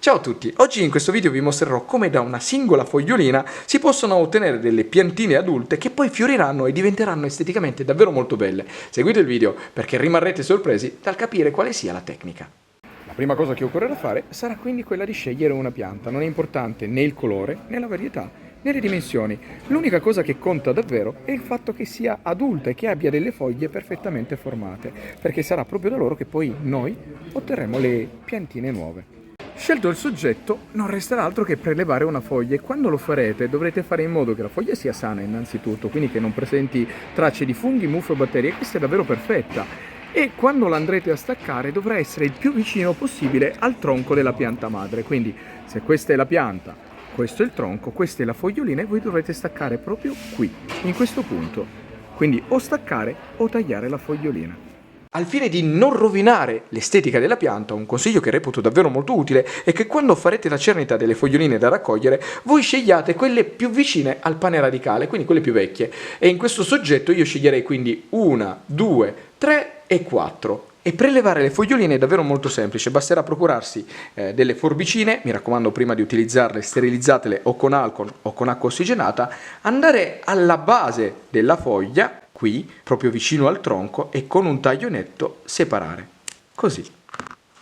Ciao a tutti, oggi in questo video vi mostrerò come da una singola fogliolina si possono ottenere delle piantine adulte che poi fioriranno e diventeranno esteticamente davvero molto belle. Seguite il video perché rimarrete sorpresi dal capire quale sia la tecnica. La prima cosa che occorrerà fare sarà quindi quella di scegliere una pianta. Non è importante né il colore, né la varietà, né le dimensioni. L'unica cosa che conta davvero è il fatto che sia adulta e che abbia delle foglie perfettamente formate, perché sarà proprio da loro che poi noi otterremo le piantine nuove. Scelto il soggetto, non resterà altro che prelevare una foglia e quando lo farete dovrete fare in modo che la foglia sia sana innanzitutto, quindi che non presenti tracce di funghi, muffe o batterie. Questa è davvero perfetta. E quando l'andrete a staccare dovrà essere il più vicino possibile al tronco della pianta madre. Quindi se questa è la pianta, questo è il tronco, questa è la fogliolina e voi dovrete staccare proprio qui, in questo punto. Quindi o staccare o tagliare la fogliolina. Al fine di non rovinare l'estetica della pianta, un consiglio che reputo davvero molto utile è che quando farete la cernita delle foglioline da raccogliere, voi scegliate quelle più vicine al pane radicale, quindi quelle più vecchie. E in questo soggetto io sceglierei quindi 1, 2, 3 e 4. E prelevare le foglioline è davvero molto semplice, basterà procurarsi delle forbicine, mi raccomando prima di utilizzarle sterilizzatele o con alcol o con acqua ossigenata, andare alla base della foglia, qui, proprio vicino al tronco, e con un taglio netto separare, così.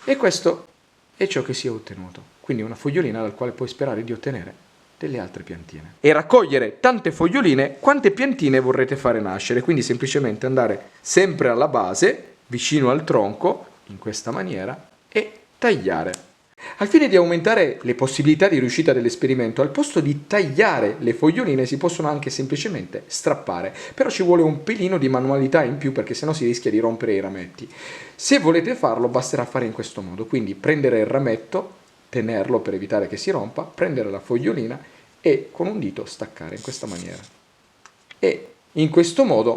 E questo è ciò che si è ottenuto, quindi una fogliolina dal quale puoi sperare di ottenere delle altre piantine. E raccogliere tante foglioline quante piantine vorrete fare nascere, quindi semplicemente andare sempre alla base, vicino al tronco, in questa maniera, e tagliare. Al fine di aumentare le possibilità di riuscita dell'esperimento, al posto di tagliare le foglioline si possono anche semplicemente strappare, però ci vuole un pelino di manualità in più perché sennò si rischia di rompere i rametti. Se volete farlo basterà fare in questo modo, quindi prendere il rametto, tenerlo per evitare che si rompa, prendere la fogliolina e con un dito staccare in questa maniera. E in questo modo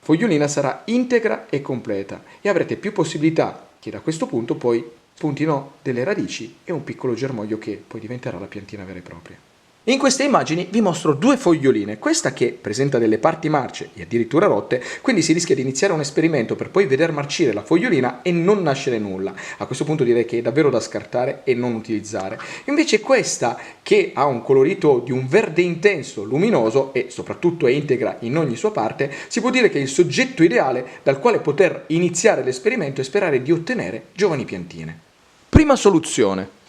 la fogliolina sarà integra e completa e avrete più possibilità che da questo punto poi spuntino delle radici e un piccolo germoglio che poi diventerà la piantina vera e propria. In queste immagini vi mostro due foglioline, questa che presenta delle parti marce e addirittura rotte, quindi si rischia di iniziare un esperimento per poi veder marcire la fogliolina e non nascere nulla. A questo punto direi che è davvero da scartare e non utilizzare. Invece questa che ha un colorito di un verde intenso, luminoso e soprattutto è integra in ogni sua parte, si può dire che è il soggetto ideale dal quale poter iniziare l'esperimento e sperare di ottenere giovani piantine. Prima soluzione.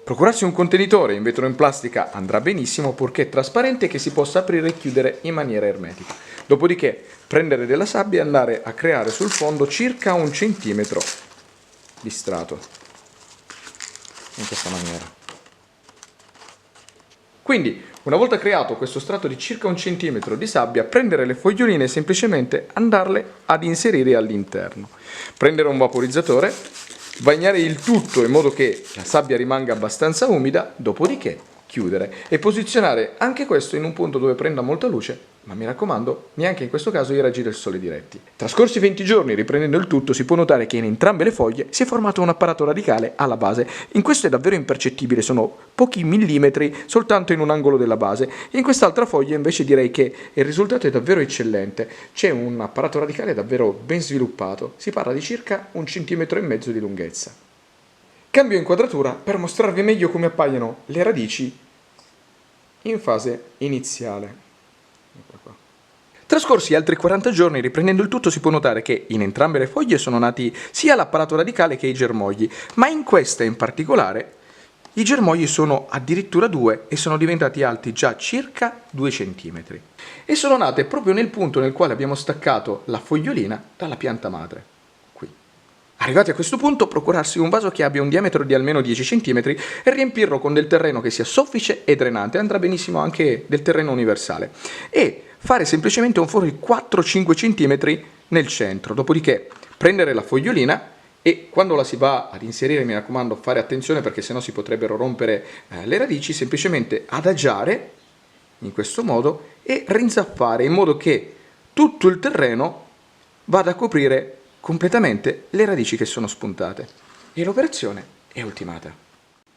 Procurarsi un contenitore in vetro o in plastica andrà benissimo purché trasparente che si possa aprire e chiudere in maniera ermetica. Dopodiché prendere della sabbia e andare a creare sul fondo circa 1 centimetro di strato, in questa maniera. Quindi, una volta creato questo strato di circa 1 centimetro di sabbia, prendere le foglioline e semplicemente andarle ad inserire all'interno. Prendere un vaporizzatore, bagnare il tutto in modo che la sabbia rimanga abbastanza umida, dopodiché chiudere e posizionare anche questo in un punto dove prenda molta luce, ma mi raccomando, neanche in questo caso i raggi del sole diretti. Trascorsi 20 giorni riprendendo il tutto si può notare che in entrambe le foglie si è formato un apparato radicale alla base. In questo è davvero impercettibile, sono pochi millimetri soltanto in un angolo della base. In quest'altra foglia invece direi che il risultato è davvero eccellente, c'è un apparato radicale davvero ben sviluppato, si parla di circa 1,5 centimetri di lunghezza. Cambio inquadratura per mostrarvi meglio come appaiono le radici in fase iniziale. Trascorsi altri 40 giorni, riprendendo il tutto, si può notare che in entrambe le foglie sono nati sia l'apparato radicale che i germogli, ma in questa in particolare i germogli sono addirittura 2 e sono diventati alti già circa 2 cm. E sono nate proprio nel punto nel quale abbiamo staccato la fogliolina dalla pianta madre. Arrivati a questo punto, procurarsi un vaso che abbia un diametro di almeno 10 cm e riempirlo con del terreno che sia soffice e drenante, andrà benissimo anche del terreno universale, e fare semplicemente un foro di 4-5 cm nel centro, dopodiché prendere la fogliolina e quando la si va ad inserire, mi raccomando, fare attenzione perché sennò si potrebbero rompere le radici, semplicemente adagiare in questo modo e rinzappare in modo che tutto il terreno vada a coprire completamente le radici che sono spuntate e l'operazione è ultimata.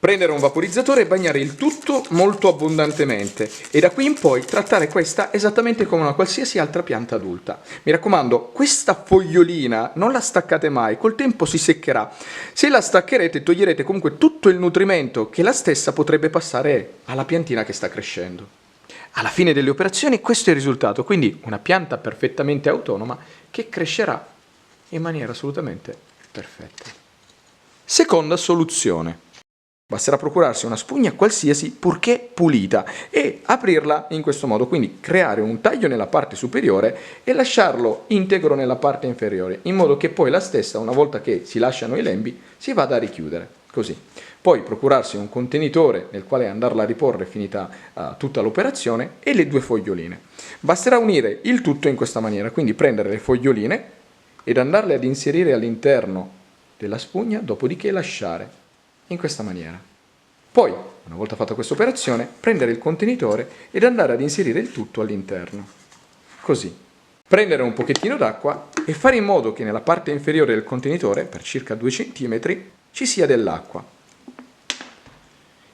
Prendere un vaporizzatore e bagnare il tutto molto abbondantemente e da qui in poi trattare questa esattamente come una qualsiasi altra pianta adulta. Mi raccomando, questa fogliolina non la staccate mai, col tempo si seccherà. Se la staccherete toglierete comunque tutto il nutrimento che la stessa potrebbe passare alla piantina che sta crescendo. Alla fine delle operazioni questo è il risultato, quindi una pianta perfettamente autonoma che crescerà in maniera assolutamente perfetta. Seconda soluzione. Basterà procurarsi una spugna qualsiasi purché pulita e aprirla in questo modo, quindi creare un taglio nella parte superiore e lasciarlo integro nella parte inferiore, in modo che poi la stessa, una volta che si lasciano i lembi, si vada a richiudere, così. Poi procurarsi un contenitore nel quale andarla a riporre finita tutta l'operazione e le due foglioline. Basterà unire il tutto in questa maniera, quindi prendere le foglioline ed andarle ad inserire all'interno della spugna, dopodiché lasciare in questa maniera. Poi, una volta fatta questa operazione, prendere il contenitore ed andare ad inserire il tutto all'interno. Così. Prendere un pochettino d'acqua e fare in modo che nella parte inferiore del contenitore, per circa 2 cm, ci sia dell'acqua.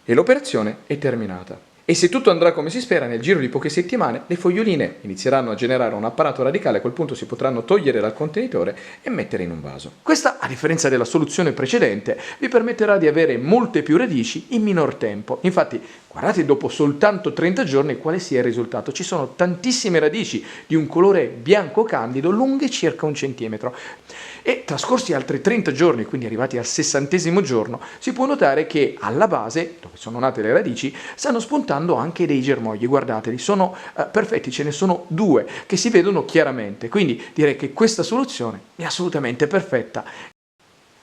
E l'operazione è terminata. E se tutto andrà come si spera, nel giro di poche settimane le foglioline inizieranno a generare un apparato radicale, a quel punto si potranno togliere dal contenitore e mettere in un vaso. Questa, a differenza della soluzione precedente, vi permetterà di avere molte più radici in minor tempo. Infatti, guardate dopo soltanto 30 giorni quale sia il risultato. Ci sono tantissime radici di un colore bianco candido, lunghe circa 1 centimetro. E trascorsi altri 30 giorni, quindi arrivati al 60° giorno, si può notare che alla base, dove sono nate le radici, stanno spuntando anche dei germogli. Guardateli, sono perfetti, ce ne sono 2 che si vedono chiaramente, quindi direi che questa soluzione è assolutamente perfetta.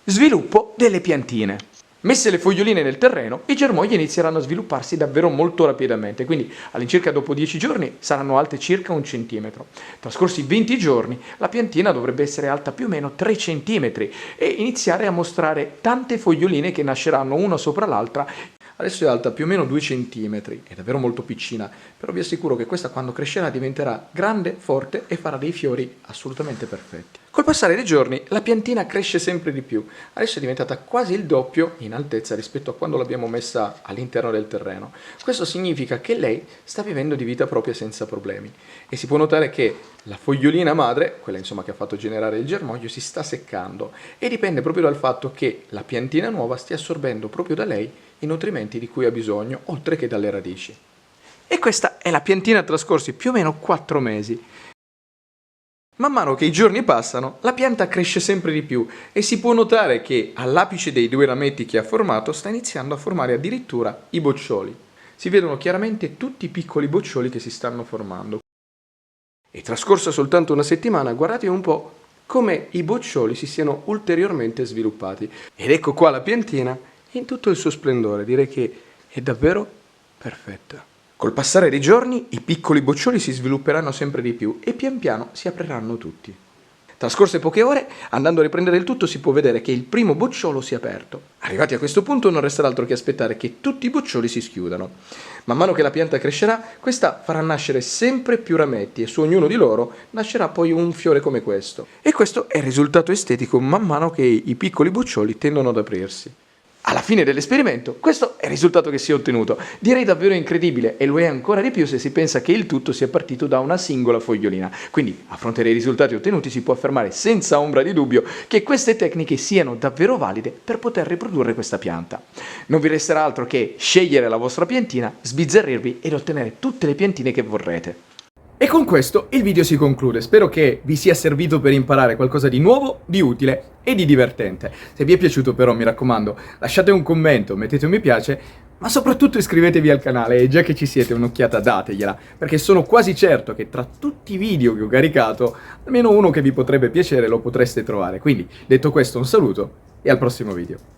Sviluppo delle piantine. Messe le foglioline nel terreno, i germogli inizieranno a svilupparsi davvero molto rapidamente, quindi all'incirca dopo 10 giorni saranno alte circa 1 centimetro. Trascorsi 20 giorni, la piantina dovrebbe essere alta più o meno 3 centimetri e iniziare a mostrare tante foglioline che nasceranno una sopra l'altra. Adesso è alta più o meno 2 centimetri, è davvero molto piccina, però vi assicuro che questa quando crescerà diventerà grande, forte e farà dei fiori assolutamente perfetti. Col passare dei giorni la piantina cresce sempre di più, adesso è diventata quasi il doppio in altezza rispetto a quando l'abbiamo messa all'interno del terreno. Questo significa che lei sta vivendo di vita propria senza problemi e si può notare che la fogliolina madre, quella insomma che ha fatto generare il germoglio, si sta seccando e dipende proprio dal fatto che la piantina nuova stia assorbendo proprio da lei i nutrimenti di cui ha bisogno, oltre che dalle radici. E questa è la piantina trascorsi più o meno 4 mesi. Man mano che i giorni passano, la pianta cresce sempre di più e si può notare che all'apice dei 2 rametti che ha formato sta iniziando a formare addirittura i boccioli. Si vedono chiaramente tutti i piccoli boccioli che si stanno formando. E trascorsa soltanto una settimana, guardate un po' come i boccioli si siano ulteriormente sviluppati. Ed ecco qua la piantina in tutto il suo splendore, direi che è davvero perfetta. Col passare dei giorni i piccoli boccioli si svilupperanno sempre di più e pian piano si apriranno tutti. Trascorse poche ore, andando a riprendere il tutto si può vedere che il primo bocciolo si è aperto. Arrivati a questo punto non resterà altro che aspettare che tutti i boccioli si schiudano. Man mano che la pianta crescerà, questa farà nascere sempre più rametti e su ognuno di loro nascerà poi un fiore come questo. E questo è il risultato estetico man mano che i piccoli boccioli tendono ad aprirsi. Alla fine dell'esperimento, questo è il risultato che si è ottenuto. Direi davvero incredibile e lo è ancora di più se si pensa che il tutto sia partito da una singola fogliolina. Quindi, a fronte dei risultati ottenuti, si può affermare senza ombra di dubbio che queste tecniche siano davvero valide per poter riprodurre questa pianta. Non vi resterà altro che scegliere la vostra piantina, sbizzarrirvi ed ottenere tutte le piantine che vorrete. E con questo il video si conclude, spero che vi sia servito per imparare qualcosa di nuovo, di utile e di divertente. Se vi è piaciuto però mi raccomando lasciate un commento, mettete un mi piace, ma soprattutto iscrivetevi al canale e già che ci siete un'occhiata dategliela, perché sono quasi certo che tra tutti i video che ho caricato almeno uno che vi potrebbe piacere lo potreste trovare. Quindi detto questo un saluto e al prossimo video.